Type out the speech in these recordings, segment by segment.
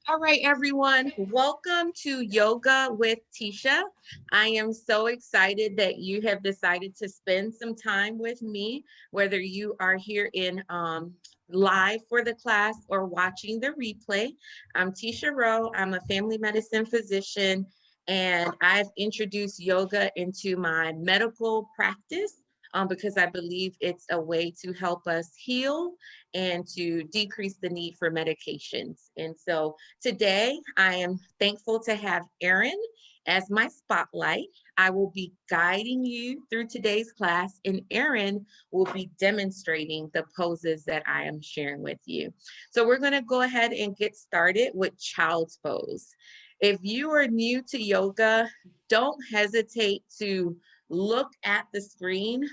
All right, everyone. Welcome to Yoga with Tisha. I am so excited that you have decided to spend some time with me, whether you are here in live for the class or watching the replay. I'm Tisha Rowe. I'm a family medicine physician, and I've introduced yoga into my medical practice. Because I believe it's a way to help us heal and to decrease the need for medications. And so today, I am thankful to have Erin as my spotlight. I will be guiding you through today's class, and Erin will be demonstrating the poses that I am sharing with you. So we're going to go ahead and get started with child's pose. If you are new to yoga, don't hesitate to look at the screen.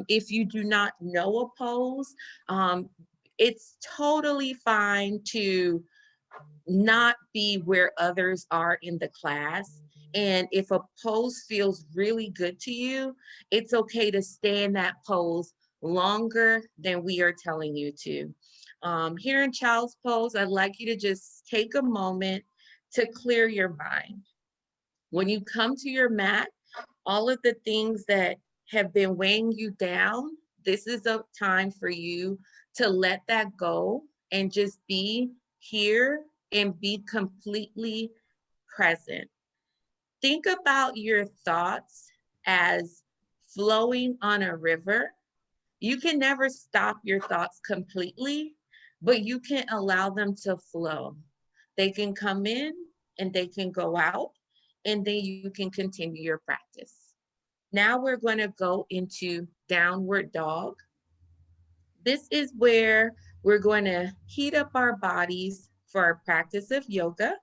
If you do not know a pose, it's totally fine to not be where others are in the class. And if a pose feels really good to you, it's okay to stay in that pose longer than we are telling you to. Here in child's pose, I'd like you to just take a moment to clear your mind. When you come to your mat, all of the things that have been weighing you down, this is a time for you to let that go and just be here and be completely present. Think about your thoughts as flowing on a river. You can never stop your thoughts completely, but you can allow them to flow. They can come in and they can go out, and then you can continue your practice. Now we're going to go into downward dog. This is where we're going to heat up our bodies for our practice of yoga.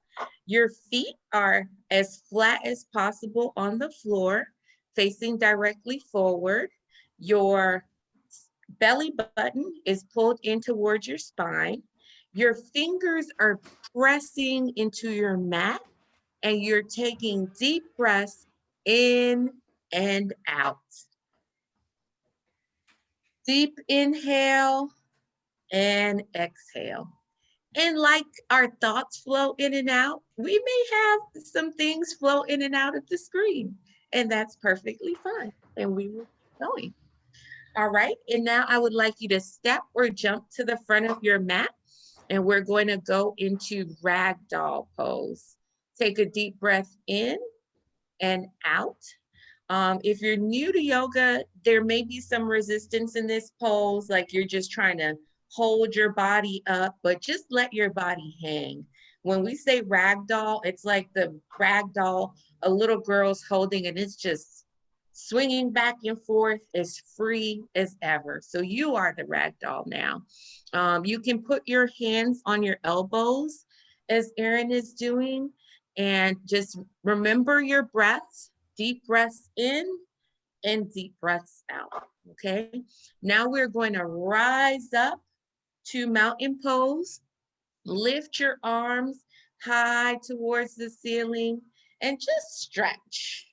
Your feet are as flat as possible on the floor, facing directly forward. Your belly button is pulled in towards your spine. Your fingers are pressing into your mat, and you're taking deep breaths in and out. Deep inhale and exhale. And like our thoughts flow in and out, we may have some things flow in and out of the screen, and that's perfectly fine. And we will keep going. All right. And now I would like you to step or jump to the front of your mat, and we're going to go into ragdoll pose. Take a deep breath in and out. If you're new to yoga, there may be some resistance in this pose, like you're just trying to hold your body up, but just let your body hang. When we say ragdoll, it's like the ragdoll a little girl's holding, and it's just swinging back and forth as free as ever. So you are the ragdoll now. You can put your hands on your elbows as Erin is doing, and just remember your breath. Deep breaths in and deep breaths out. Okay. Now we're going to rise up to mountain pose. Lift your arms high towards the ceiling and just stretch.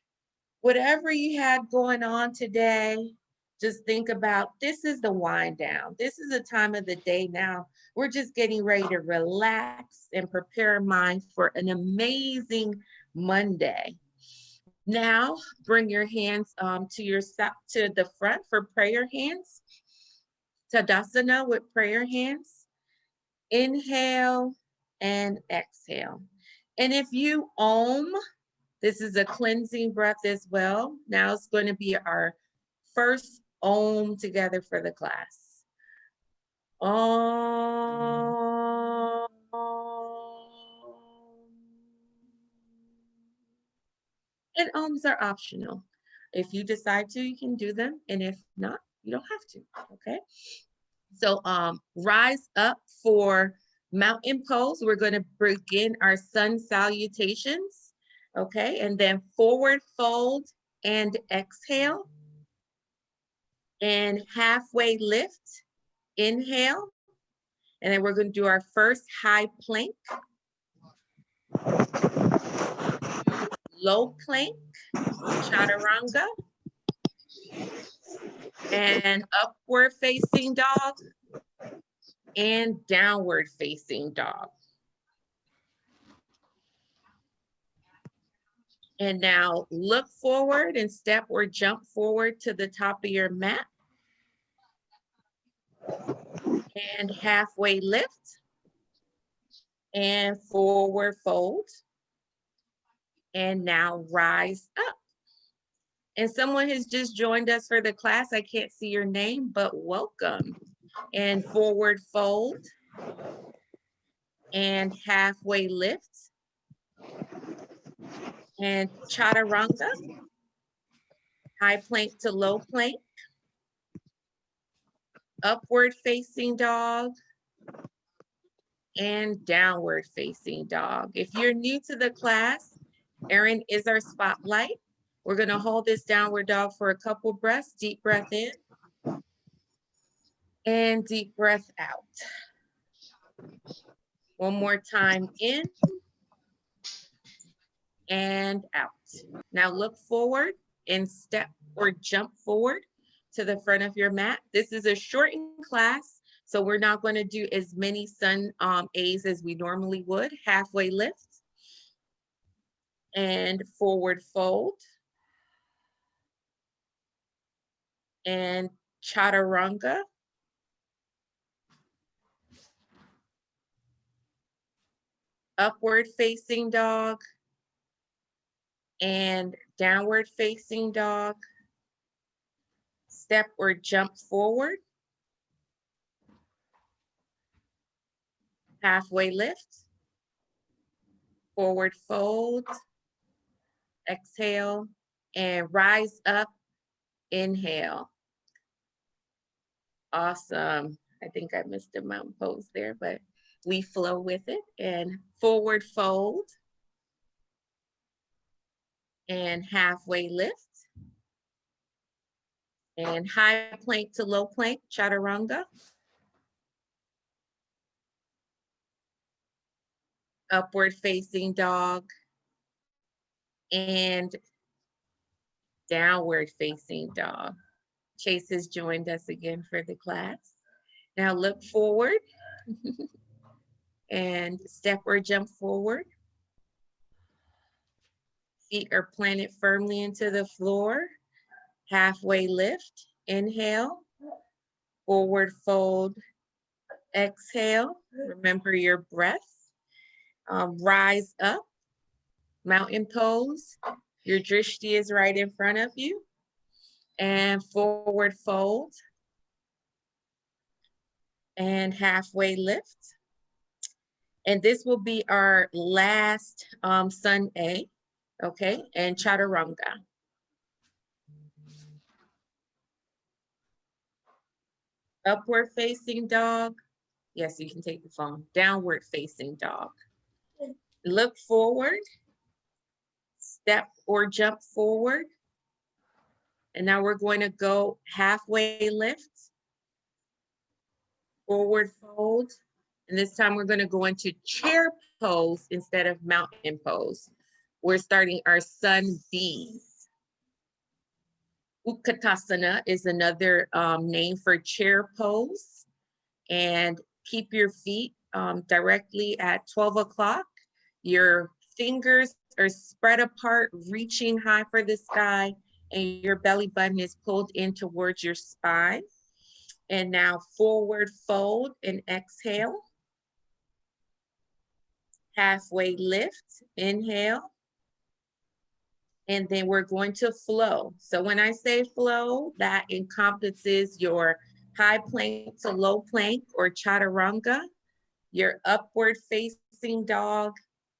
Whatever you had going on today, just think about this is the wind down. This is the time of the day now. We're just getting ready to relax and prepare our mind for an amazing Monday. Now, bring your hands to the front for prayer hands. Tadasana with prayer hands. Inhale and exhale. And if you this is a cleansing breath as well. Now it's going to be our first together for the class. Om. And ohms are optional. If you decide to, you can do them. And if not, you don't have to. Okay. So rise up for mountain pose. We're going to begin our sun salutations. Okay. And then forward fold and exhale. And halfway lift. Inhale. And then we're going to do our first high plank. Low plank. Chaturanga. And upward facing dog and downward facing dog. And now look forward and step or jump forward to the top of your mat. And halfway lift. And forward fold. And now rise up. And someone has just joined us for the class. I can't see your name, but welcome. And forward fold. And halfway lift. And chaturanga. High plank to low plank. Upward facing dog. And downward facing dog. If you're new to the class, Erin is our spotlight. We're going to hold this downward dog for a couple breaths. Deep breath in and deep breath out. One more time, in and out. Now look forward and step or jump forward to the front of your mat. This is a shortened class, so we're not going to do as many sun A's as we normally would. Halfway lift and forward fold and chaturanga. Upward facing dog and downward facing dog. Step or jump forward. Halfway lift. Forward fold. Exhale and rise up. Inhale. Awesome. I think I missed a mountain pose there, but we flow with it. And forward fold. And halfway lift. And high plank to low plank, chaturanga. Upward facing dog. And downward facing dog. Chase has joined us again for the class. Now look forward and step or jump forward. Feet are planted firmly into the floor. Halfway lift, inhale, forward fold, exhale. Remember your breath. Rise up, mountain pose. Your drishti is right in front of you. And forward fold. And halfway lift. And this will be our last sun A, okay? And chaturanga. Upward facing dog. Yes, you can take the phone. Downward facing dog. Look forward. Step or jump forward. And now we're going to go halfway lift. Forward fold. And this time we're going to go into chair pose instead of mountain pose. We're starting our sun B's. Utkatasana is another name for chair pose. And keep your feet directly at 12 o'clock. Your fingers are spread apart, reaching high for the sky, and your belly button is pulled in towards your spine. And now forward fold and exhale. Halfway lift, inhale. And then we're going to flow. So when I say flow, that encompasses your high plank to low plank or chaturanga, your upward facing dog,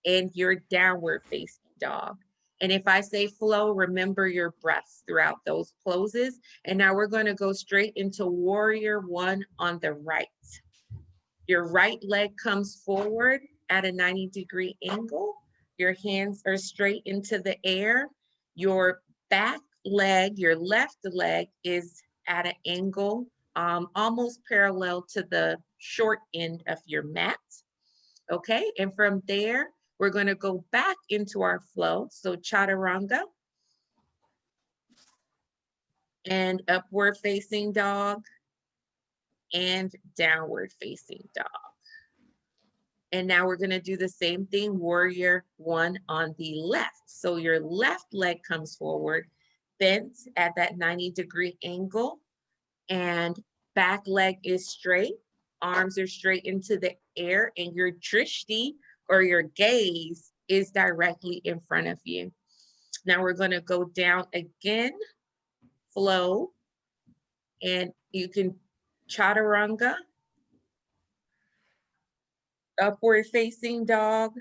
and your downward facing dog. And if I say flow, remember your breaths throughout those poses. And now we're going to go straight into warrior one on the right. Your right leg comes forward at a 90-degree angle. Your hands are straight into the air. Your back leg, your left leg is at an angle almost parallel to the short end of your mat. Okay, and from there, we're going to go back into our flow. So chaturanga and upward facing dog and downward facing dog. And now we're gonna do the same thing, warrior one on the left. So your left leg comes forward, bent at that 90-degree angle, and back leg is straight, arms are straight into the air, and your drishti or your gaze is directly in front of you. Now we're gonna go down again, flow, and you can chaturanga, upward facing dog,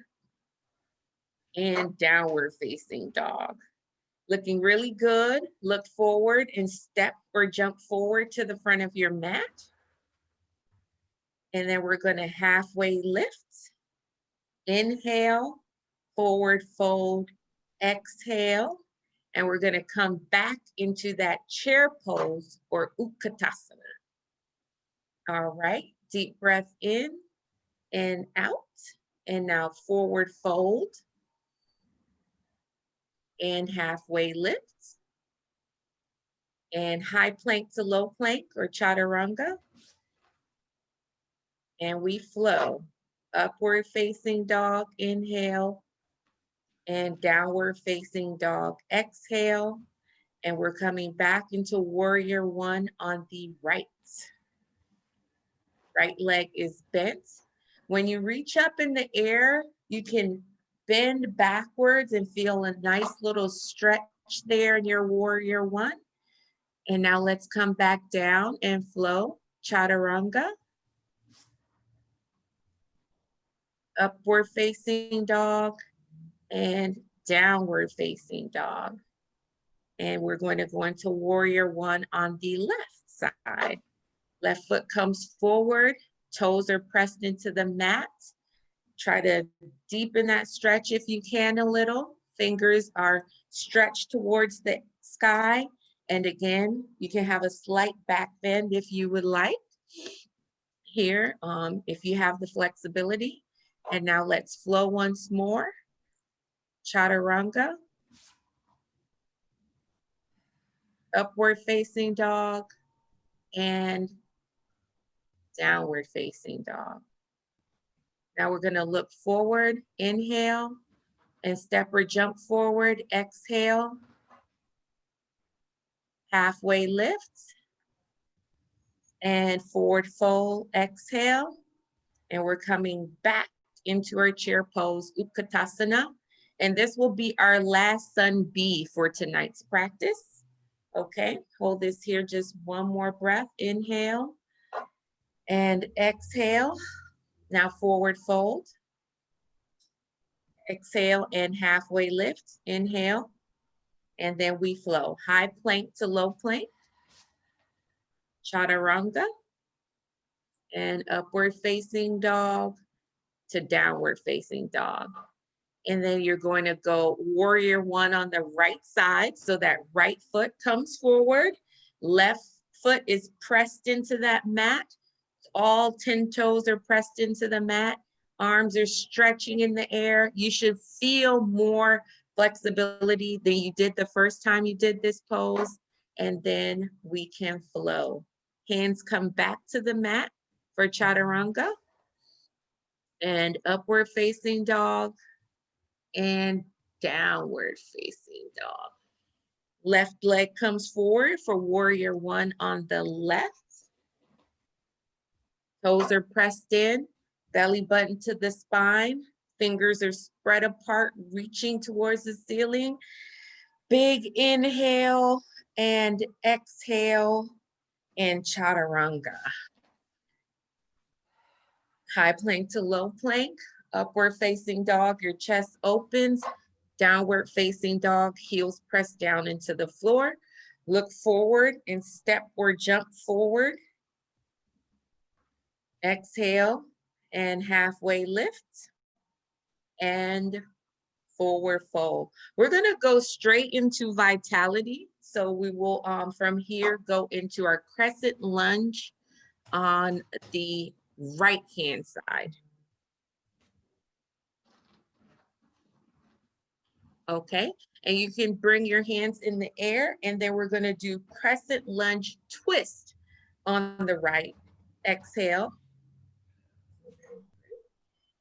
and downward facing dog. Looking really good. Look forward and step or jump forward to the front of your mat. And then we're going to halfway lift. Inhale, forward fold, exhale. And we're going to come back into that chair pose or Utkatasana. All right, deep breath in and out. And now forward fold and halfway lift. And high plank to low plank or chaturanga. And we flow. Upward facing dog, inhale, and downward facing dog, exhale. And we're coming back into warrior one on the right. Right leg is bent. When you reach up in the air, you can bend backwards and feel a nice little stretch there in your warrior one. And now let's come back down and flow, chaturanga. Upward facing dog and downward facing dog. And we're going to go into warrior one on the left side. Left foot comes forward, toes are pressed into the mat. Try to deepen that stretch if you can a little. Fingers are stretched towards the sky. And again, you can have a slight back bend if you would like. Here, if you have the flexibility. And now let's flow once more. Chaturanga. Upward facing dog and downward facing dog. Now we're going to look forward, inhale, and step or jump forward, exhale. Halfway lift and forward fold, exhale. And we're coming back into our chair pose, Utkatasana. And this will be our last sun B for tonight's practice. Okay, hold this here just one more breath. Inhale and exhale. Now forward fold. Exhale and halfway lift. Inhale. And then we flow. High plank to low plank. Chaturanga. And upward facing dog to downward facing dog. And then you're going to go warrior one on the right side. So that right foot comes forward. Left foot is pressed into that mat. All 10 toes are pressed into the mat. Arms are stretching in the air. You should feel more flexibility than you did the first time you did this pose. And then we can flow. Hands come back to the mat for chaturanga. And upward facing dog and downward facing dog. Left leg comes forward for warrior one on the left. Toes are pressed in, belly button to the spine. Fingers are spread apart, reaching towards the ceiling. Big inhale and exhale and chaturanga. High plank to low plank, upward facing dog, your chest opens, downward facing dog, heels pressed down into the floor. Look forward and step or jump forward. Exhale and halfway lift and forward fold. We're gonna go straight into vitality. So we will, from here, go into our crescent lunge on the right-hand side. Okay, and you can bring your hands in the air, and then we're gonna do crescent lunge twist on the right. Exhale.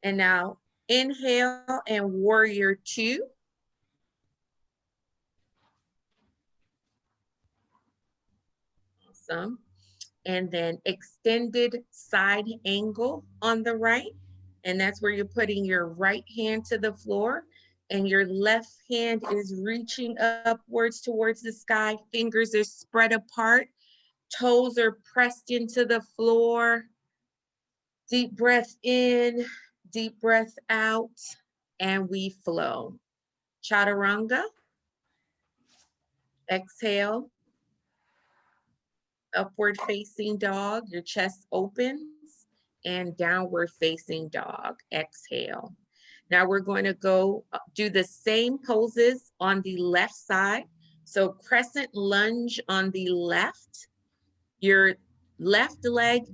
And now inhale and warrior two. Awesome. And then extended side angle on the right. And that's where you're putting your right hand to the floor and your left hand is reaching upwards towards the sky. Fingers are spread apart. Toes are pressed into the floor. Deep breath in, deep breath out, and we flow. Chaturanga. Exhale. Upward facing dog, your chest opens, and downward facing dog, exhale. Now we're going to go do the same poses on the left side. So crescent lunge on the left. Your left leg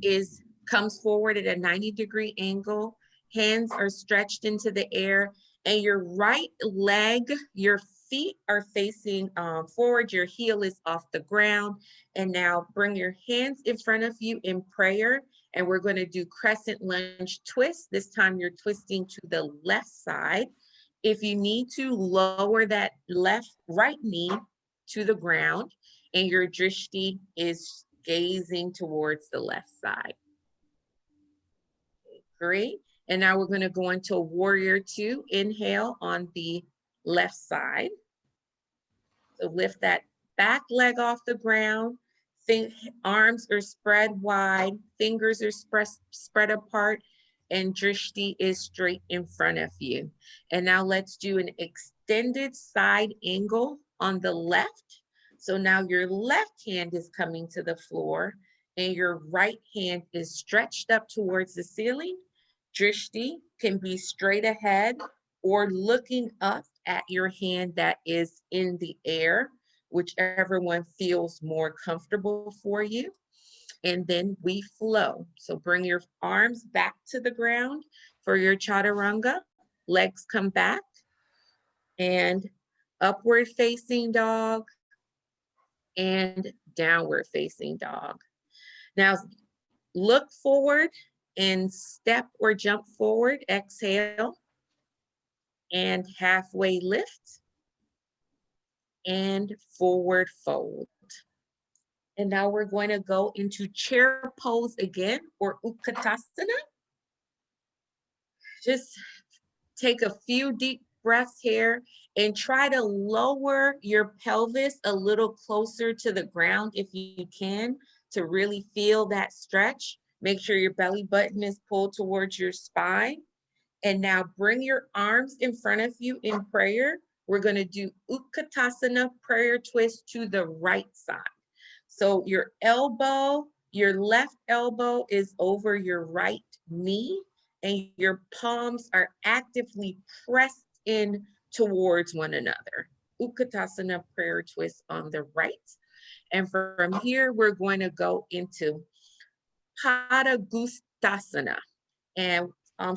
comes forward at a 90-degree angle. Hands are stretched into the air, and your right leg, your feet are facing forward. Your heel is off the ground. And now bring your hands in front of you in prayer. And we're going to do crescent lunge twist. This time you're twisting to the left side. If you need to, lower that right knee to the ground, and your drishti is gazing towards the left side. Great. And now we're going to go into warrior two. Inhale on the left side. So lift that back leg off the ground. Arms are spread wide. Fingers are spread apart. And drishti is straight in front of you. And now let's do an extended side angle on the left. So now your left hand is coming to the floor and your right hand is stretched up towards the ceiling. Drishti can be straight ahead or looking up at your hand that is in the air, whichever one feels more comfortable for you. And then we flow. So bring your arms back to the ground for your chaturanga. Legs come back and upward facing dog and downward facing dog. Now look forward and step or jump forward. Exhale and halfway lift and forward fold. And now we're going to go into chair pose again, or Utkatasana. Just take a few deep breaths here and try to lower your pelvis a little closer to the ground if you can, to really feel that stretch. Make sure your belly button is pulled towards your spine. And now bring your arms in front of you in prayer. We're going to do Utkatasana prayer twist to the right side. So your left elbow is over your right knee, and your palms are actively pressed in towards one another. Utkatasana prayer twist on the right. And from here, we're going to go into Padangusthasana. And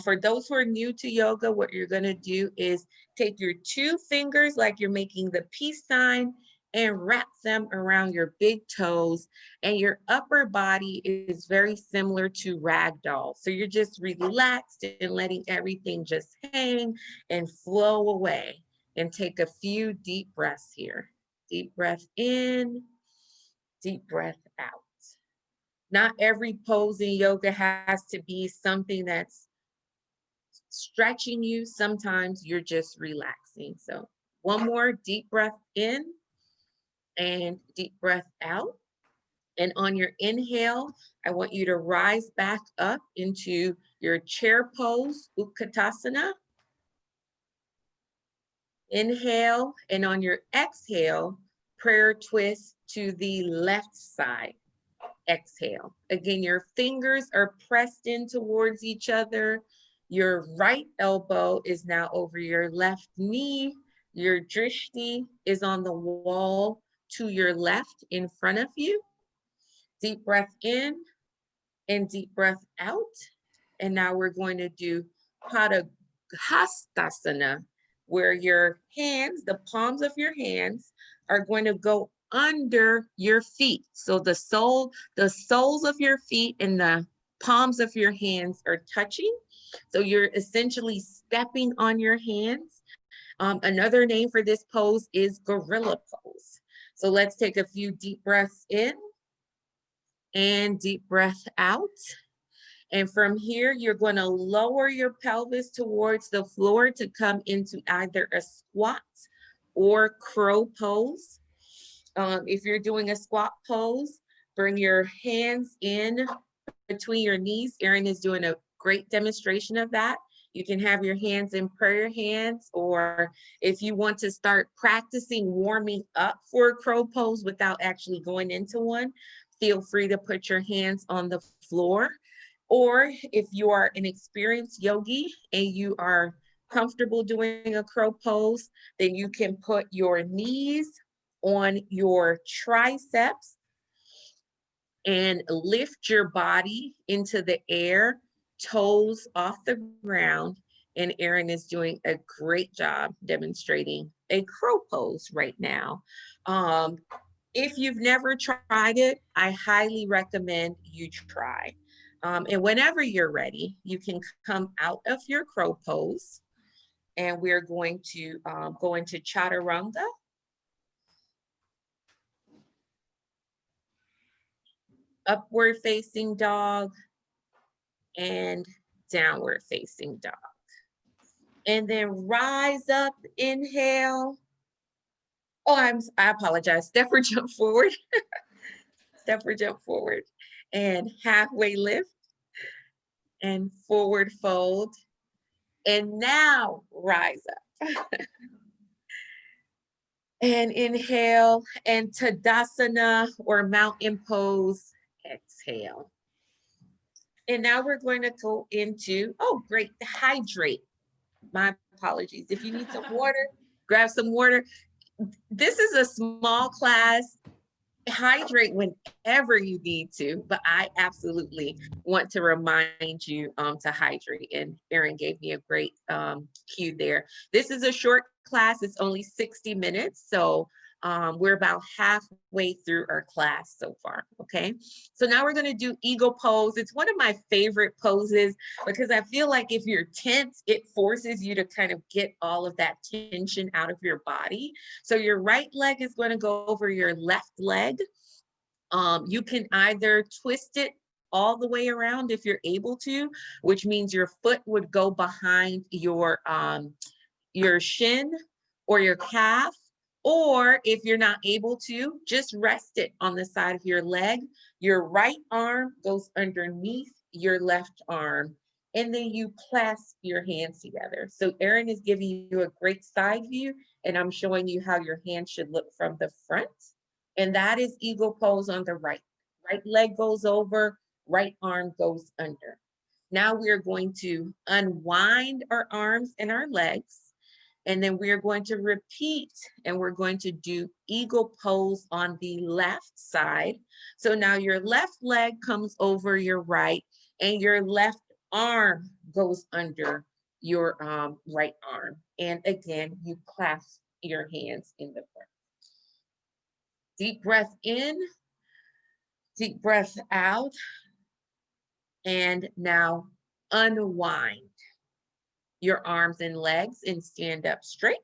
for those who are new to yoga, what you're going to do is take your two fingers like you're making the peace sign and wrap them around your big toes, and your upper body is very similar to ragdoll. So you're just relaxed and letting everything just hang and flow away. And take a few deep breaths here. Deep breath in, deep breath out. Not every pose in yoga has to be something that's stretching you. Sometimes you're just relaxing. So one more deep breath in and deep breath out. And on your inhale, I want you to rise back up into your chair pose, Utkatasana. Inhale, and on your exhale, prayer twist to the left side. Exhale. Again, your fingers are pressed in towards each other. Your right elbow is now over your left knee. Your drishti is on the wall to your left in front of you. Deep breath in and deep breath out. And now we're going to do Padangusthasana, where your hands, the palms of your hands, are going to go under your feet. So the soles of your feet and the palms of your hands are touching. So you're essentially stepping on your hands. Another name for this pose is gorilla pose. So let's take a few deep breaths in and deep breath out. And from here, you're going to lower your pelvis towards the floor to come into either a squat or crow pose. If you're doing a squat pose, bring your hands in between your knees. Erin is doing a great demonstration of that. You can have your hands in prayer hands, or if you want to start practicing warming up for a crow pose without actually going into one, feel free to put your hands on the floor. Or if you are an experienced yogi and you are comfortable doing a crow pose, then you can put your knees on your triceps and lift your body into the air, toes off the ground. And Erin is doing a great job demonstrating a crow pose right now. If you've never tried it, I highly recommend you try. And whenever you're ready, you can come out of your crow pose, and we're going to go into chaturanga. Upward facing dog and downward facing dog. And then rise up, inhale. Oh, I apologize. Step or jump forward. Step or jump forward. And halfway lift and forward fold. And now rise up. And inhale, and Tadasana or mountain pose, exhale. And now we're going to go into, oh, great, hydrate. My apologies. If you need some water, grab some water. This is a small class. Hydrate whenever you need to, but I absolutely want to remind you to hydrate. And Erin gave me a great cue there. This is a short class. It's only 60 minutes. So we're about halfway through our class so far, okay? So now we're gonna do eagle pose. It's one of my favorite poses because I feel like if you're tense, it forces you to kind of get all of that tension out of your body. So your right leg is gonna go over your left leg. You can either twist it all the way around if you're able to, which means your foot would go behind your shin or your calf. Or if you're not able to, just rest it on the side of your leg. Your right arm goes underneath your left arm, and then you clasp your hands together. So Erin is giving you a great side view, and I'm showing you how your hand should look from the front. And that is eagle pose on the right. Right leg goes over, right arm goes under. Now we are going to unwind our arms and our legs. And then we are going to repeat, and we're going to do eagle pose on the left side. So now your left leg comes over your right, and your left arm goes under your right arm. And again, you clasp your hands in the front. Deep breath in, deep breath out, and now unwind your arms and legs and stand up straight.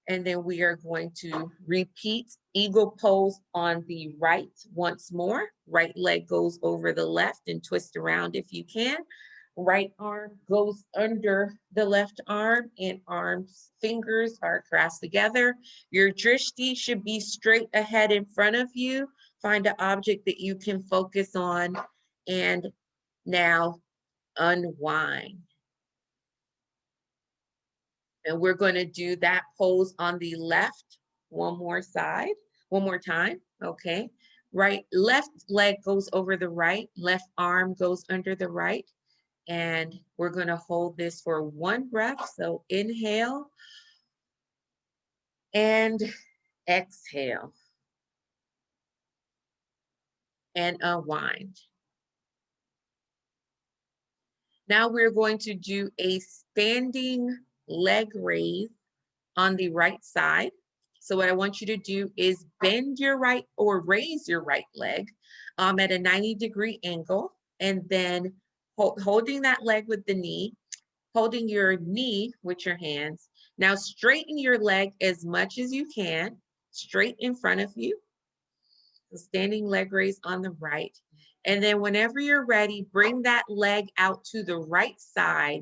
And then we are going to repeat eagle pose on the right once more. Right leg goes over the left and twist around if you can. Right arm goes under the left arm, and arms, fingers are crossed together. Your drishti should be straight ahead in front of you. Find an object that you can focus on, and now unwind. And we're going to do that pose on the left one more time. Okay. Left leg goes over the right, left arm goes under the right. And we're going to hold this for one breath. So inhale and exhale and unwind. Now we're going to do a standing leg raise on the right side. So what I want you to do is bend your right or raise your right leg at a 90-degree angle. and then holding that leg with the knee, holding your knee with your hands. Now straighten your leg as much as you can, straight in front of you. So standing leg raise on the right. And then whenever you're ready, bring that leg out to the right side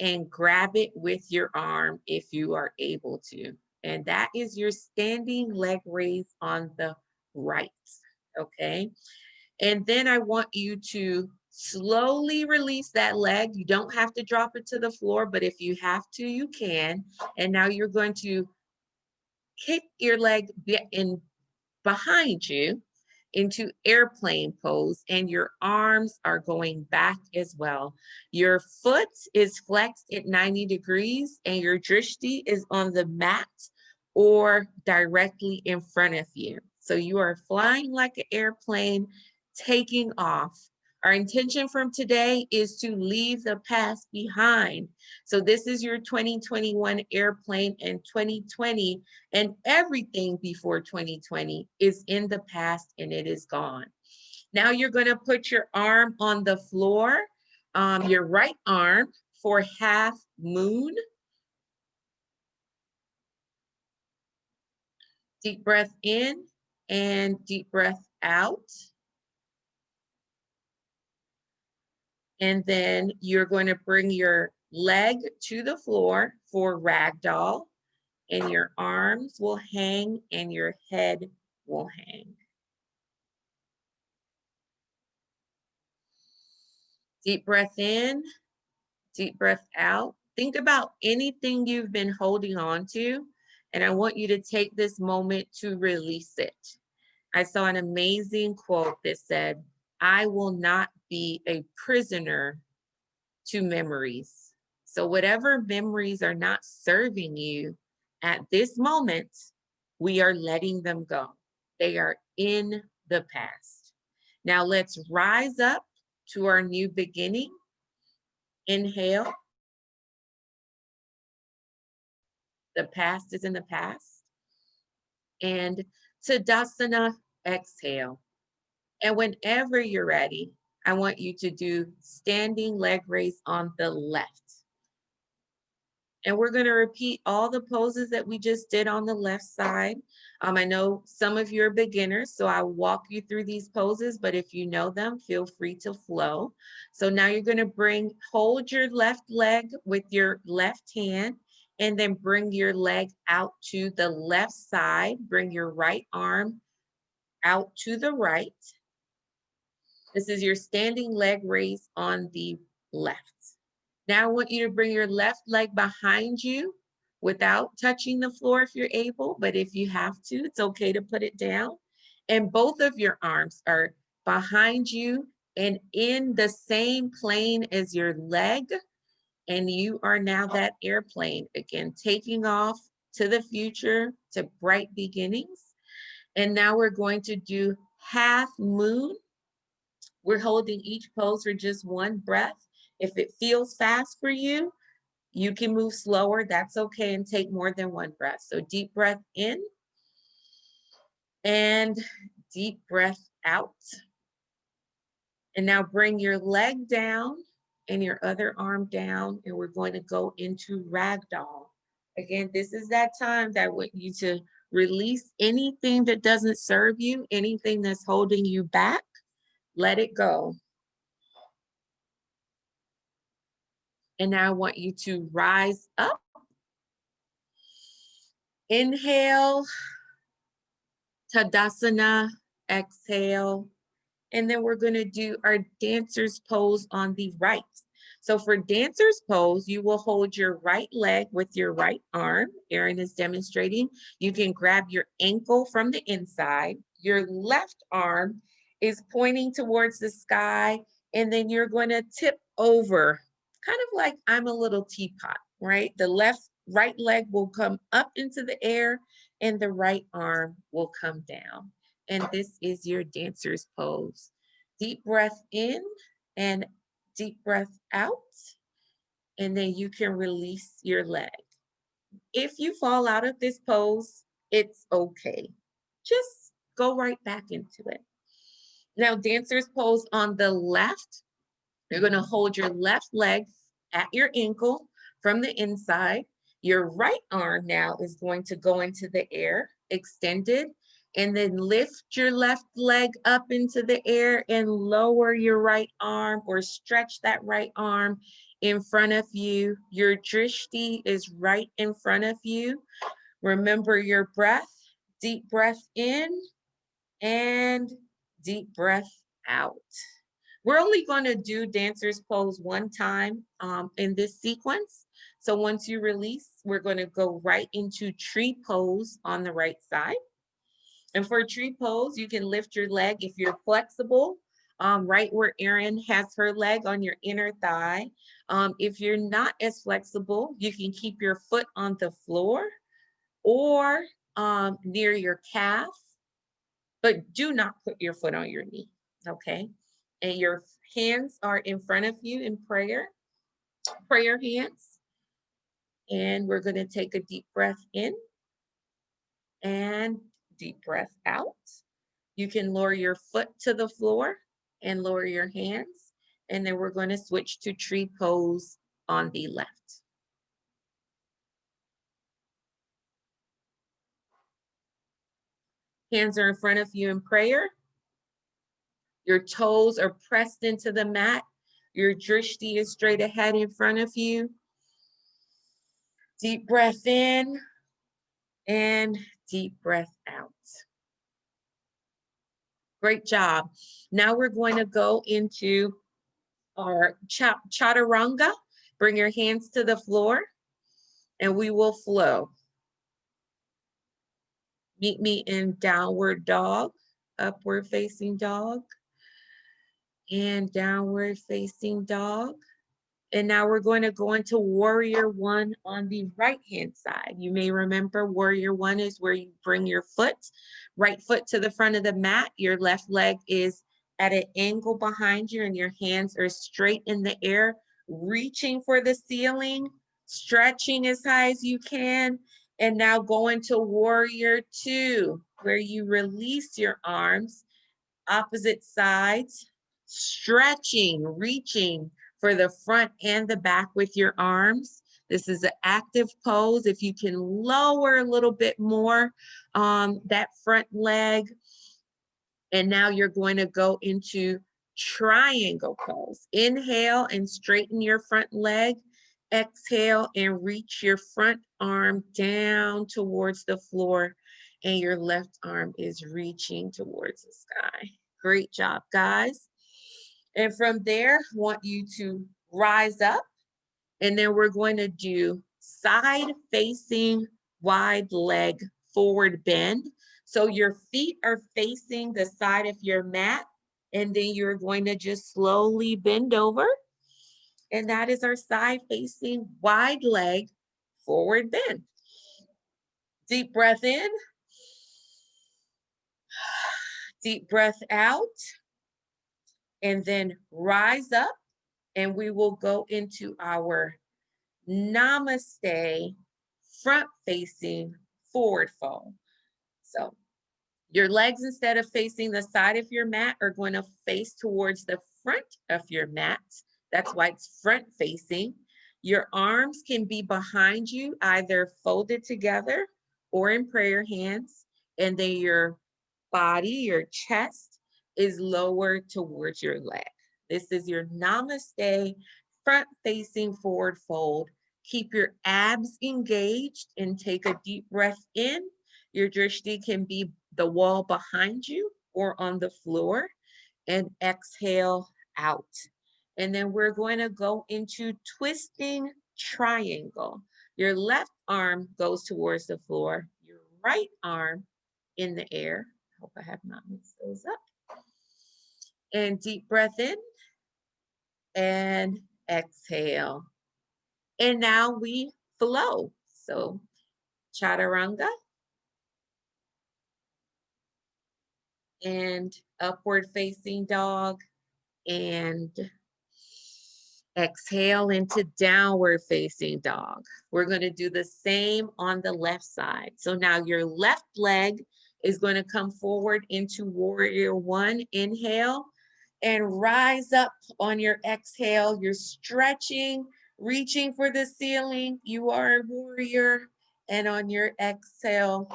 and grab it with your arm if you are able to. And that is your standing leg raise on the right, okay? And then I want you to slowly release that leg. You don't have to drop it to the floor, but if you have to, you can. And now you're going to kick your leg in behind you into airplane pose, and your arms are going back as well. Your foot is flexed at 90 degrees and your drishti is on the mat or directly in front of you. So you are flying like an airplane, taking off. Our intention from today is to leave the past behind. So this is your 2021 airplane, and 2020 and everything before 2020 is in the past and it is gone. Now you're going to put your arm on the floor, your right arm for half moon. Deep breath in and deep breath out. And then you're going to bring your leg to the floor for ragdoll, and your arms will hang and your head will hang. Deep breath in, deep breath out. Think about anything you've been holding on to, and I want you to take this moment to release it. I saw an amazing quote that said, "I will not be a prisoner to memories." So whatever memories are not serving you at this moment, we are letting them go. They are in the past. Now let's rise up to our new beginning. Inhale. The past is in the past. And Tadasana, exhale. And whenever you're ready, I want you to do standing leg raise on the left. And we're going to repeat all the poses that we just did on the left side. I know some of you are beginners, so I'll walk you through these poses, but if you know them, feel free to flow. So now you're going to hold your left leg with your left hand, and then bring your leg out to the left side. Bring your right arm out to the right. This is your standing leg raise on the left. Now I want you to bring your left leg behind you without touching the floor if you're able, but if you have to, it's okay to put it down. And both of your arms are behind you and in the same plane as your leg. And you are now that airplane again, taking off to the future, to bright beginnings. And now we're going to do half moon. We're holding each pose for just one breath. If it feels fast for you, you can move slower. That's okay, and take more than one breath. So deep breath in and deep breath out. And now bring your leg down and your other arm down, and we're going to go into ragdoll. Again, this is that time that I want you to release anything that doesn't serve you, anything that's holding you back, let it go. And now I want you to rise up. Inhale, Tadasana, exhale. And then we're gonna do our dancer's pose on the right. So for dancer's pose, you will hold your right leg with your right arm. Erin is demonstrating. You can grab your ankle from the inside. Your left arm is pointing towards the sky, and then you're gonna tip over, kind of like I'm a little teapot, right? The right leg will come up into the air and the right arm will come down. And this is your dancer's pose. Deep breath in and deep breath out. And then you can release your leg. If you fall out of this pose, it's okay. Just go right back into it. Now, dancer's pose on the left, you're going to hold your left leg at your ankle from the inside. Your right arm now is going to go into the air, extended, and then lift your left leg up into the air and lower your right arm or stretch that right arm in front of you. Your drishti is right in front of you. Remember your breath, deep breath in and deep breath out. We're only going to do dancer's pose one time in this sequence. So once you release, we're going to go right into tree pose on the right side. And for tree pose, you can lift your leg if you're flexible, right where Erin has her leg on your inner thigh. If you're not as flexible, you can keep your foot on the floor or near your calf, but do not put your foot on your knee, okay? And your hands are in front of you in prayer hands. And we're gonna take a deep breath in and deep breath out. You can lower your foot to the floor and lower your hands. And then we're gonna switch to tree pose on the left. Hands are in front of you in prayer. Your toes are pressed into the mat. Your drishti is straight ahead in front of you. Deep breath in and deep breath out. Great job. Now we're going to go into our chaturanga. Bring your hands to the floor and we will flow. Meet me in downward dog, upward facing dog, and downward facing dog. And now we're going to go into warrior one on the right-hand side. You may remember warrior one is where you bring your right foot to the front of the mat. Your left leg is at an angle behind you and your hands are straight in the air, reaching for the ceiling, stretching as high as you can. And now go into warrior two, where you release your arms, opposite sides, stretching, reaching for the front and the back with your arms. This is an active pose. If you can lower a little bit more that front leg. And now you're going to go into triangle pose. Inhale and straighten your front leg. Exhale and reach your front arm down towards the floor and your left arm is reaching towards the sky. Great job, guys. And from there, I want you to rise up and then we're going to do side facing wide leg forward bend. So your feet are facing the side of your mat and then you're going to just slowly bend over. And that is our side facing wide leg forward bend. Deep breath in, deep breath out, and then rise up and we will go into our namaste front facing forward fold. So your legs, instead of facing the side of your mat, are going to face towards the front of your mat. That's why it's front facing. Your arms can be behind you, either folded together or in prayer hands. And then your body, your chest is lower towards your leg. This is your namaste front facing forward fold. Keep your abs engaged and take a deep breath in. Your drishti can be the wall behind you or on the floor, and exhale out. And then we're going to go into twisting triangle. Your left arm goes towards the floor, your right arm in the air. Hope I have not mixed those up. And deep breath in and exhale. And now we flow. So chaturanga and upward facing dog and exhale into downward facing dog. We're going to do the same on the left side. So now your left leg is going to come forward into warrior one. Inhale and rise up on your exhale. You're stretching, reaching for the ceiling. You are a warrior. And on your exhale,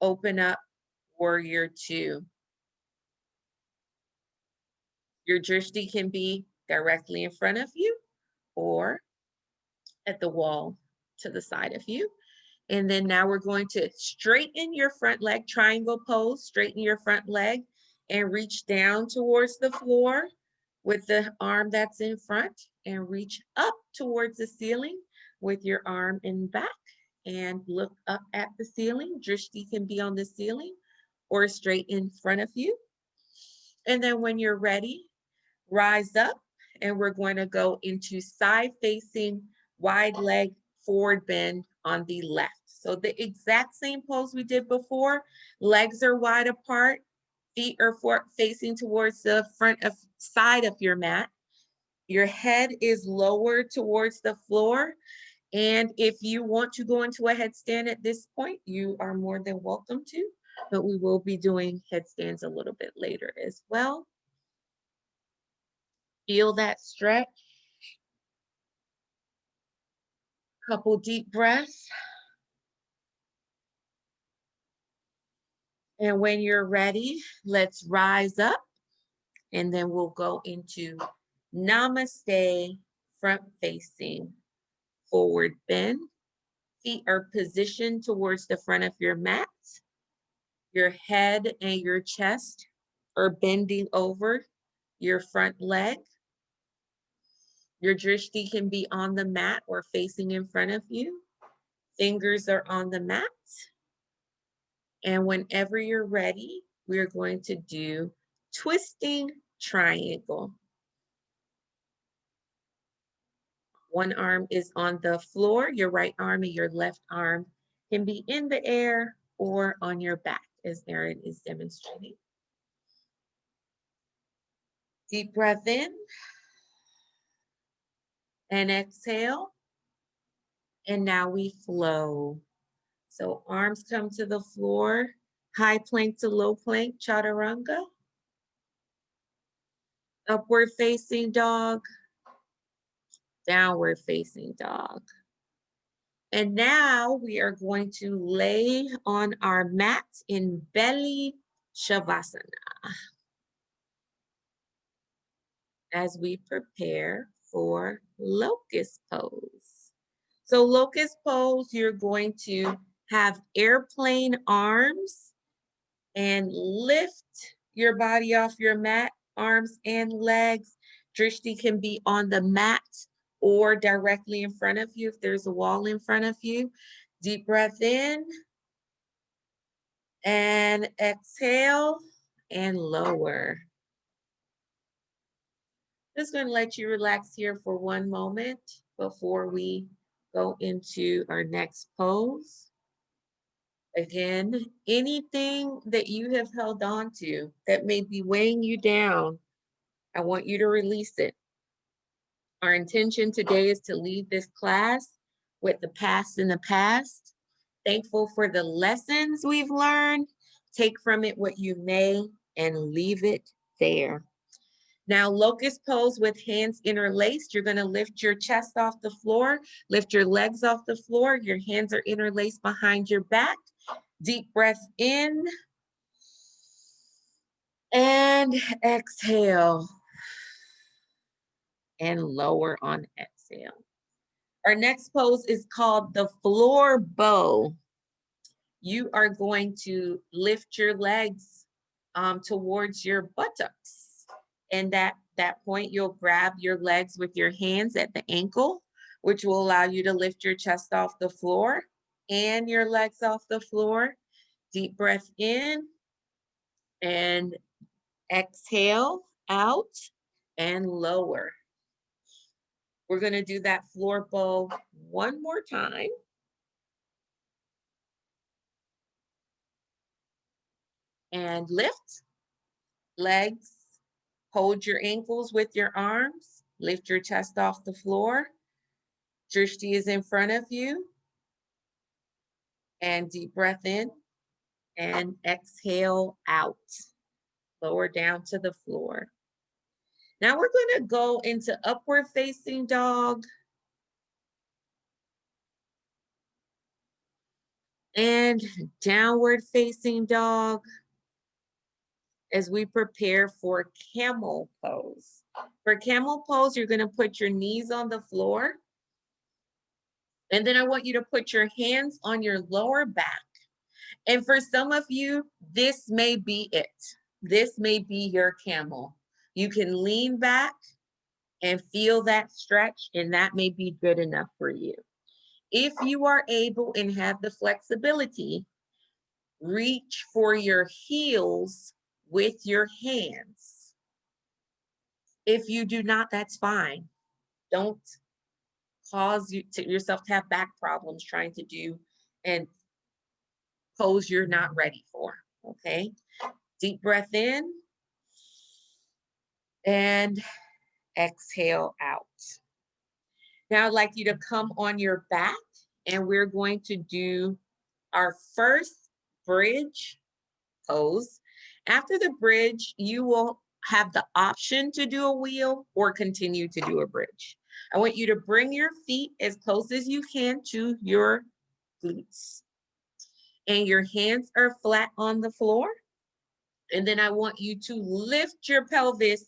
open up warrior two. Your drishti can be directly in front of you or at the wall to the side of you. And then now we're going to straighten your front leg, triangle pose, straighten your front leg and reach down towards the floor with the arm that's in front and reach up towards the ceiling with your arm in back and look up at the ceiling. Drishti can be on the ceiling or straight in front of you. And then when you're ready, rise up and we're going to go into side facing wide leg forward bend on the left. So the exact same pose we did before, legs are wide apart, feet are facing towards the front of side of your mat. Your head is lowered towards the floor. And if you want to go into a headstand at this point, you are more than welcome to, but we will be doing headstands a little bit later as well. Feel that stretch. Couple deep breaths. And when you're ready, let's rise up and then we'll go into namaste, front facing, forward bend. Feet are positioned towards the front of your mat. Your head and your chest are bending over your front leg. Your drishti can be on the mat or facing in front of you. Fingers are on the mat. And whenever you're ready, we're going to do twisting triangle. One arm is on the floor, your right arm and your left arm can be in the air or on your back, as Erin is demonstrating. Deep breath in and exhale. And now we flow. So arms come to the floor, high plank to low plank, chaturanga. Upward facing dog, downward facing dog. And now we are going to lay on our mat in belly shavasana as we prepare for locust pose. So locust pose, you're going to have airplane arms and lift your body off your mat, arms and legs. Drishti can be on the mat or directly in front of you if there's a wall in front of you. Deep breath in and exhale and lower. Just going to let you relax here for one moment before we go into our next pose. Again, anything that you have held on to that may be weighing you down, I want you to release it. Our intention today is to leave this class with the past in the past. Thankful for the lessons we've learned. Take from it what you may and leave it there. Now, locust pose with hands interlaced. You're going to lift your chest off the floor, lift your legs off the floor. Your hands are interlaced behind your back. Deep breath in and exhale and lower on exhale. Our next pose is called the floor bow. You are going to lift your legs towards your buttocks. And that point, you'll grab your legs with your hands at the ankle, which will allow you to lift your chest off the floor and your legs off the floor. Deep breath in and exhale out and lower. We're going to do that floor bow one more time. And lift, legs, hold your ankles with your arms, lift your chest off the floor. Drishti is in front of you. And deep breath in and exhale out. Lower down to the floor. Now we're going to go into upward facing dog and downward facing dog as we prepare for camel pose. For camel pose, you're going to put your knees on the floor. And then I want you to put your hands on your lower back. And for some of you, this may be it. This may be your camel. You can lean back and feel that stretch, and that may be good enough for you. If you are able and have the flexibility, reach for your heels with your hands. If you do not, that's fine. Don't cause yourself to have back problems trying to do and pose you're not ready for, okay? Deep breath in and exhale out. Now I'd like you to come on your back and we're going to do our first bridge pose. After the bridge, you will have the option to do a wheel or continue to do a bridge. I want you to bring your feet as close as you can to your glutes. And your hands are flat on the floor. And then I want you to lift your pelvis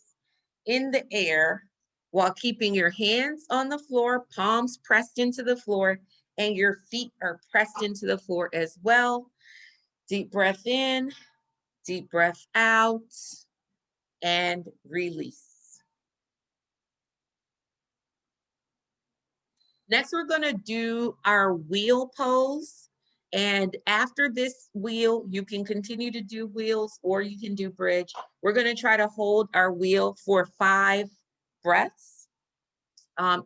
in the air while keeping your hands on the floor, palms pressed into the floor, and your feet are pressed into the floor as well. Deep breath in, deep breath out, and release. Next, we're going to do our wheel pose. And after this wheel, you can continue to do wheels or you can do bridge. We're going to try to hold our wheel for 5 breaths.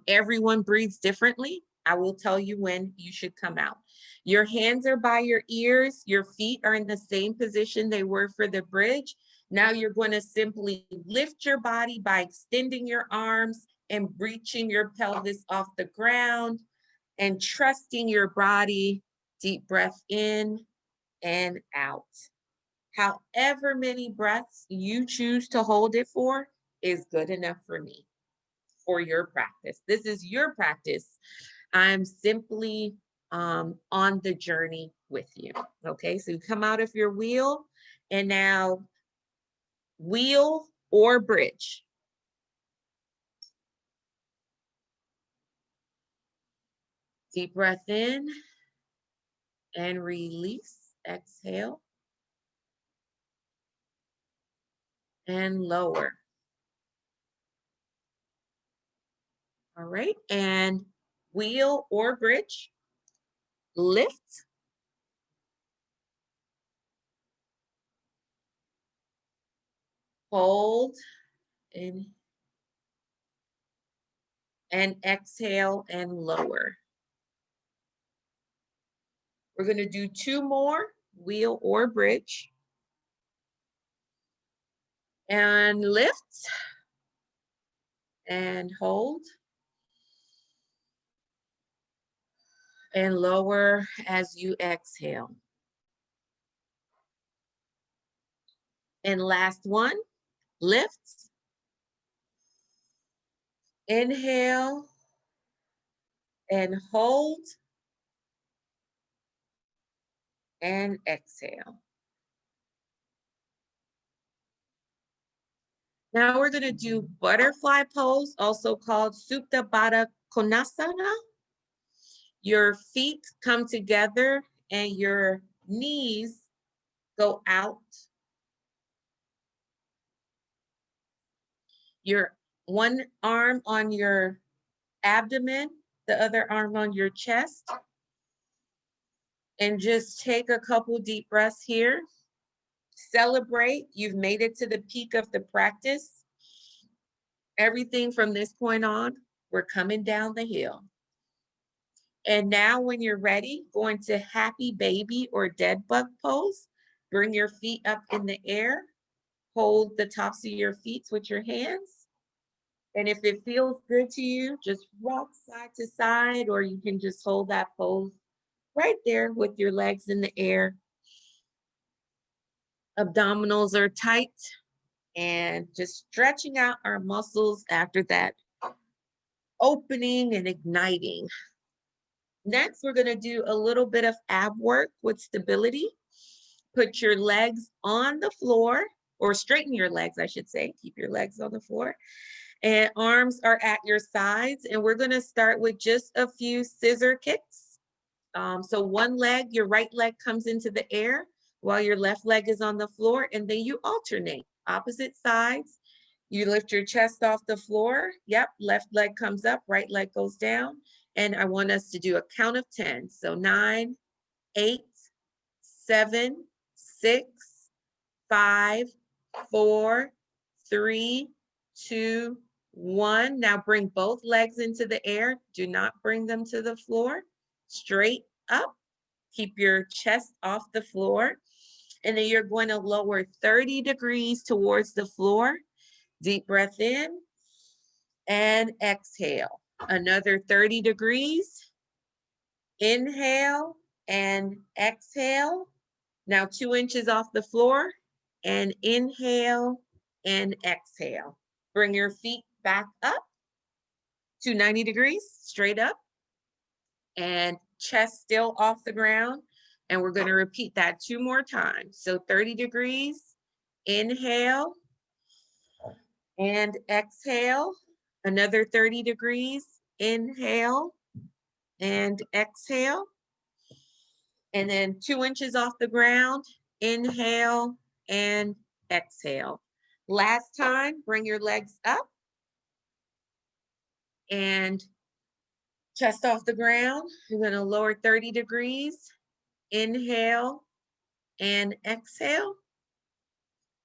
Everyone breathes differently. I will tell you when you should come out. Your hands are by your ears. Your feet are in the same position they were for the bridge. Now you're going to simply lift your body by extending your arms and reaching your pelvis off the ground and trusting your body. Deep breath in and out. However many breaths you choose to hold it for is good enough for me, for your practice. This is your practice. I'm simply on the journey with you. Okay, so you come out of your wheel and now wheel or bridge. Deep breath in and release. Exhale and lower. All right, and wheel or bridge. Lift. Hold and exhale and lower. We're going to do 2 more, wheel or bridge. And lift and hold and lower as you exhale. And last one, lift, inhale and hold and exhale. Now we're going to do butterfly pose, also called Supta Baddha Konasana. Your feet come together and your knees go out. Your one arm on your abdomen, the other arm on your chest. And just take a couple deep breaths here. Celebrate, you've made it to the peak of the practice. Everything from this point on, we're coming down the hill. And now when you're ready, go into happy baby or dead bug pose. Bring your feet up in the air. Hold the tops of your feet with your hands. And if it feels good to you, just rock side to side, or you can just hold that pose right there with your legs in the air. Abdominals are tight and just stretching out our muscles after that opening and igniting. Next, we're going to do a little bit of ab work with stability. Put your legs on the floor, or straighten your legs, I should say. Keep your legs on the floor. And arms are at your sides. And we're going to start with just a few scissor kicks. So one leg, your right leg comes into the air while your left leg is on the floor. And then you alternate opposite sides. You lift your chest off the floor. Yep, left leg comes up, right leg goes down. And I want us to do a count of 10. So 9, 8, 7, 6, 5, 4, 3, 2, 1. Now bring both legs into the air. Do not bring them to the floor. Straight up. Keep your chest off the floor. And then you're going to lower 30 degrees towards the floor. Deep breath in and exhale. Another 30 degrees. Inhale and exhale. Now 2 inches off the floor and inhale and exhale. Bring your feet back up to 90 degrees, straight up, and chest still off the ground. And we're going to repeat that 2 more times. So 30 degrees, inhale and exhale. Another 30 degrees, inhale and exhale. And then 2 inches off the ground, inhale and exhale. Last time, bring your legs up and chest off the ground. You're going to lower 30 degrees, inhale and exhale.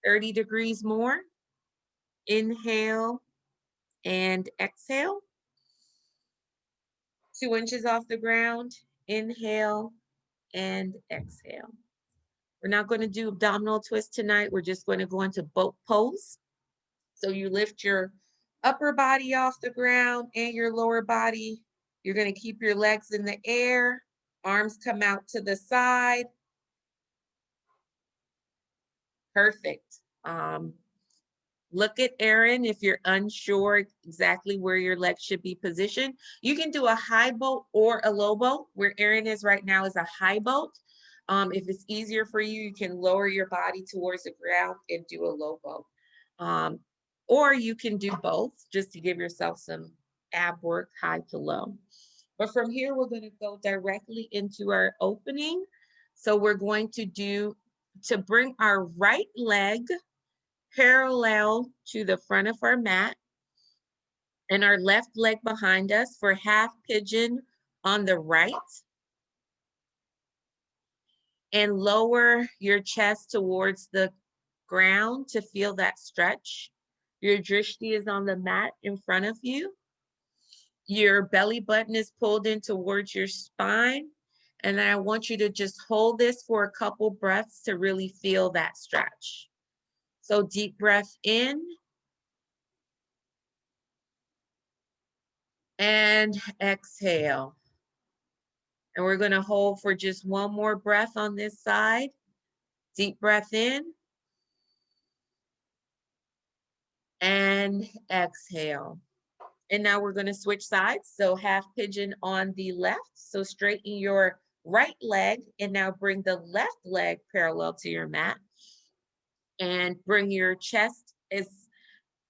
30 degrees more, inhale and exhale. 2 inches off the ground, inhale and exhale. We're not going to do abdominal twist tonight. We're just going to go into boat pose. So you lift your upper body off the ground and your lower body. You're going to keep your legs in the air. Arms come out to the side. Perfect. Look at Erin if you're unsure exactly where your legs should be positioned. You can do a high boat or a low boat. Where Erin is right now is a high boat. If it's easier for you, you can lower your body towards the ground and do a low boat. Or you can do both just to give yourself some ab work, high to low. But from here, we're going to go directly into our opening. So we're going to bring our right leg parallel to the front of our mat and our left leg behind us for half pigeon on the right. And lower your chest towards the ground to feel that stretch. Your drishti is on the mat in front of you. Your belly button is pulled in towards your spine. And I want you to just hold this for a couple breaths to really feel that stretch. So deep breath in and exhale. And we're going to hold for just one more breath on this side. Deep breath in and exhale. And now we're going to switch sides. So half pigeon on the left. So straighten your right leg and now bring the left leg parallel to your mat. And bring your chest as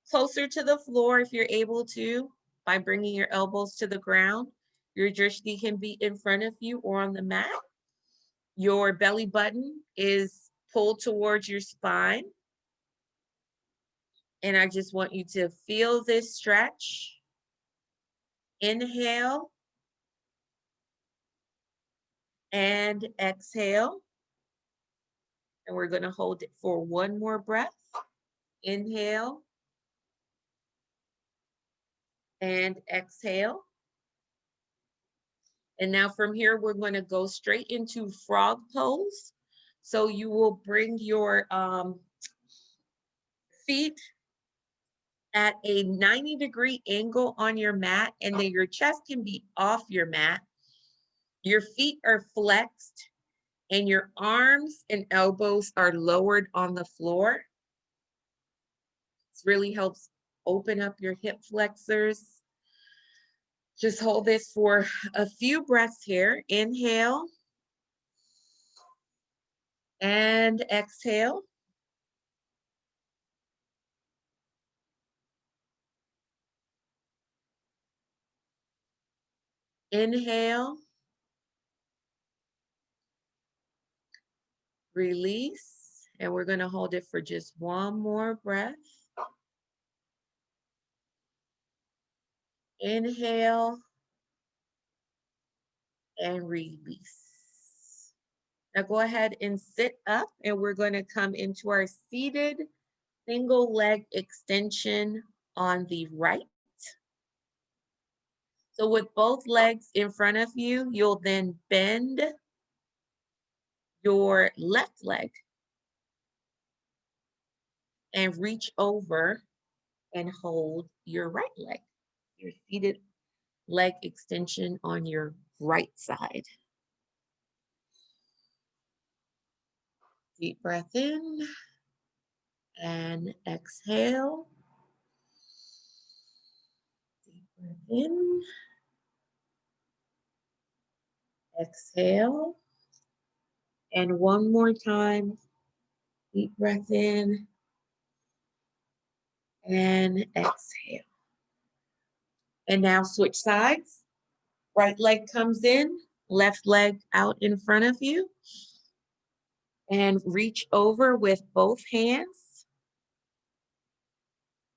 closer to the floor if you're able to by bringing your elbows to the ground. Your drishti can be in front of you or on the mat. Your belly button is pulled towards your spine. And I just want you to feel this stretch. Inhale and exhale. And we're going to hold it for one more breath. Inhale and exhale. And now from here, we're going to go straight into frog pose. So you will bring your feet at a 90-degree angle on your mat, and then your chest can be off your mat. Your feet are flexed and your arms and elbows are lowered on the floor. This really helps open up your hip flexors. Just hold this for a few breaths here. Inhale and exhale. Inhale, release, and we're going to hold it for just one more breath. Inhale and release. Now go ahead and sit up, and we're going to come into our seated single leg extension on the right. So with both legs in front of you, you'll then bend your left leg and reach over and hold your right leg. Your seated leg extension on your right side. Deep breath in and exhale. Deep breath in, exhale. And one more time, deep breath in and exhale. And now switch sides. Right leg comes in, left leg out in front of you. And reach over with both hands.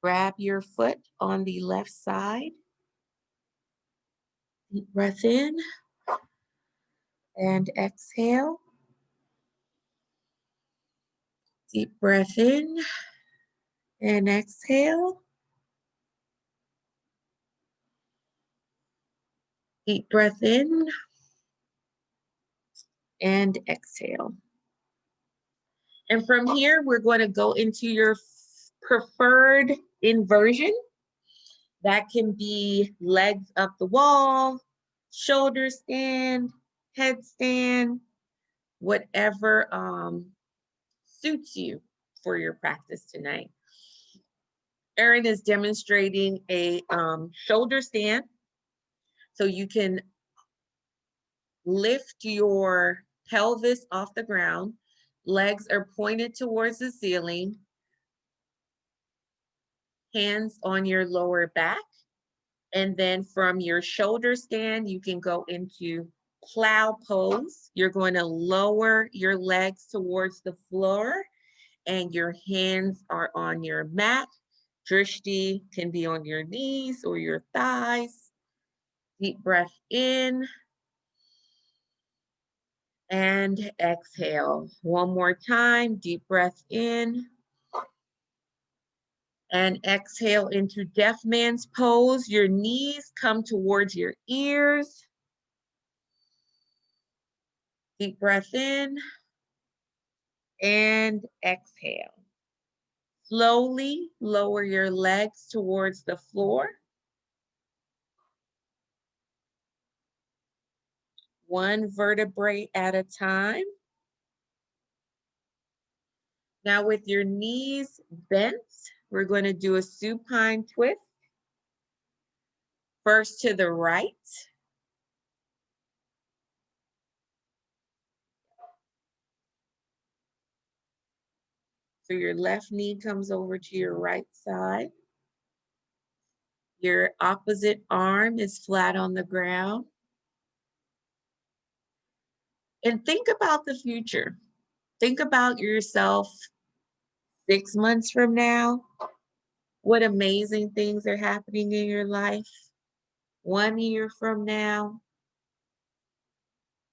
Grab your foot on the left side. Deep breath in and exhale. Deep breath in and exhale. Deep breath in and exhale. And from here, we're going to go into your preferred inversion. That can be legs up the wall, shoulder stand, headstand, whatever suits you for your practice tonight. Erin is demonstrating a shoulder stand. So you can lift your pelvis off the ground. Legs are pointed towards the ceiling. Hands on your lower back. And then from your shoulder stand, you can go into plow pose. You're going to lower your legs towards the floor and your hands are on your mat. Drishti can be on your knees or your thighs. Deep breath in and exhale. One more time, deep breath in and exhale into deaf man's pose. Your knees come towards your ears. Deep breath in and exhale. Slowly lower your legs towards the floor. One vertebrae at a time. Now with your knees bent, we're going to do a supine twist. First to the right. So your left knee comes over to your right side. Your opposite arm is flat on the ground. And think about the future. Think about yourself 6 months from now. What amazing things are happening in your life. 1 year from now,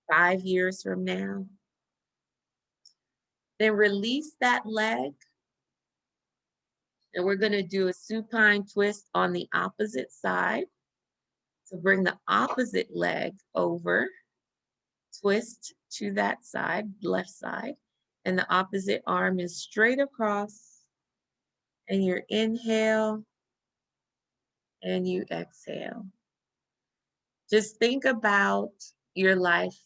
5 years from now. Then release that leg. And we're going to do a supine twist on the opposite side. So bring the opposite leg over, twist to that side, left side, and the opposite arm is straight across. And you inhale and you exhale. Just think about your life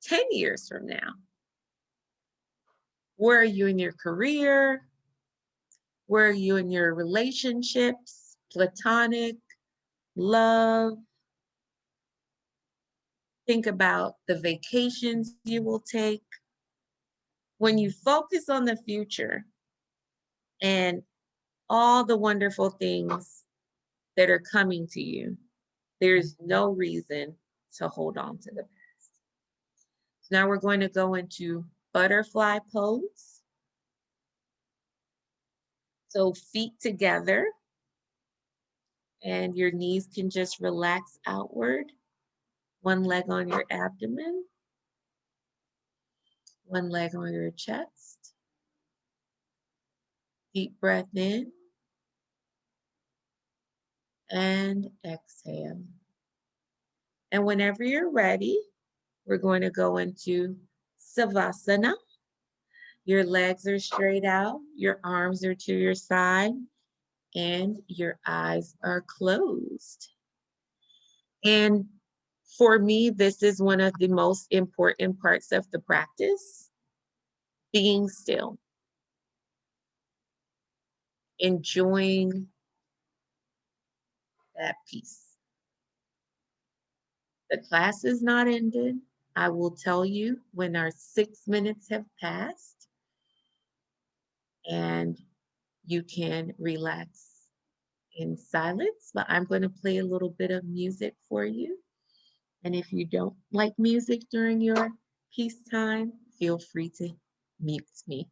10 years from now. Where are you in your career? Where are you in your relationships? Platonic, love. Think about the vacations you will take. When you focus on the future and all the wonderful things that are coming to you, there's no reason to hold on to the past. So now we're going to go into butterfly pose. So feet together and your knees can just relax outward. One leg on your abdomen, one leg on your chest. Deep breath in and exhale. And whenever you're ready, we're going to go into Savasana. Your legs are straight out, your arms are to your side, and your eyes are closed. And for me, this is one of the most important parts of the practice, being still, enjoying that peace. The class is not ended. I will tell you when our 6 minutes have passed, and you can relax in silence, but I'm going to play a little bit of music for you. And if you don't like music during your peace time, feel free to mute me.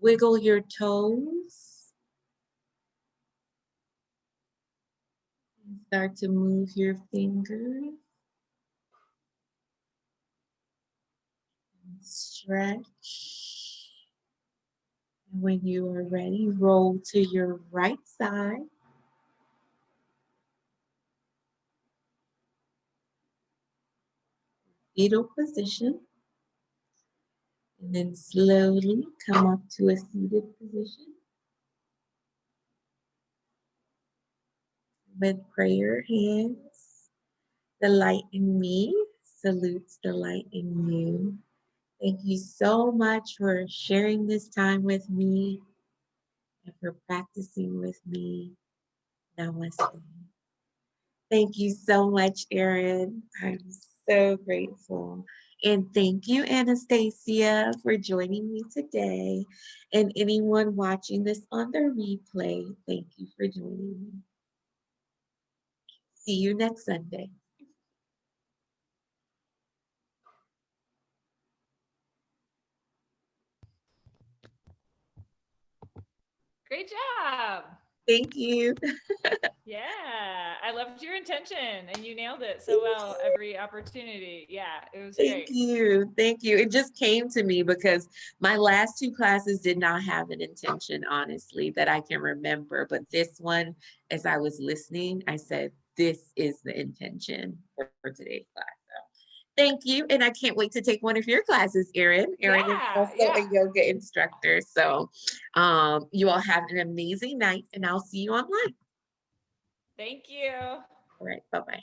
Wiggle your toes. Start to move your fingers. Stretch. And when you are ready, roll to your right side. Fetal position. And then slowly come up to a seated position. With prayer hands, the light in me salutes the light in you. Thank you so much for sharing this time with me and for practicing with me. Namaste. Thank you so much, Erin. I'm so grateful. And thank you, Anastasia, for joining me today. And anyone watching this on the replay, thank you for joining me. See you next Sunday. Great job. Thank you. Yeah, I loved your intention and you nailed it so well every opportunity. Yeah, it was Thank great. you. Thank you. It just came to me because my last two classes did not have an intention, honestly, that I can remember. But this one, as I was listening, I said, this is the intention for today's class. So thank you. And I can't wait to take one of your classes, Erin. Erin is also a yoga instructor. So you all have an amazing night and I'll see you online. Thank you. All right. Bye-bye.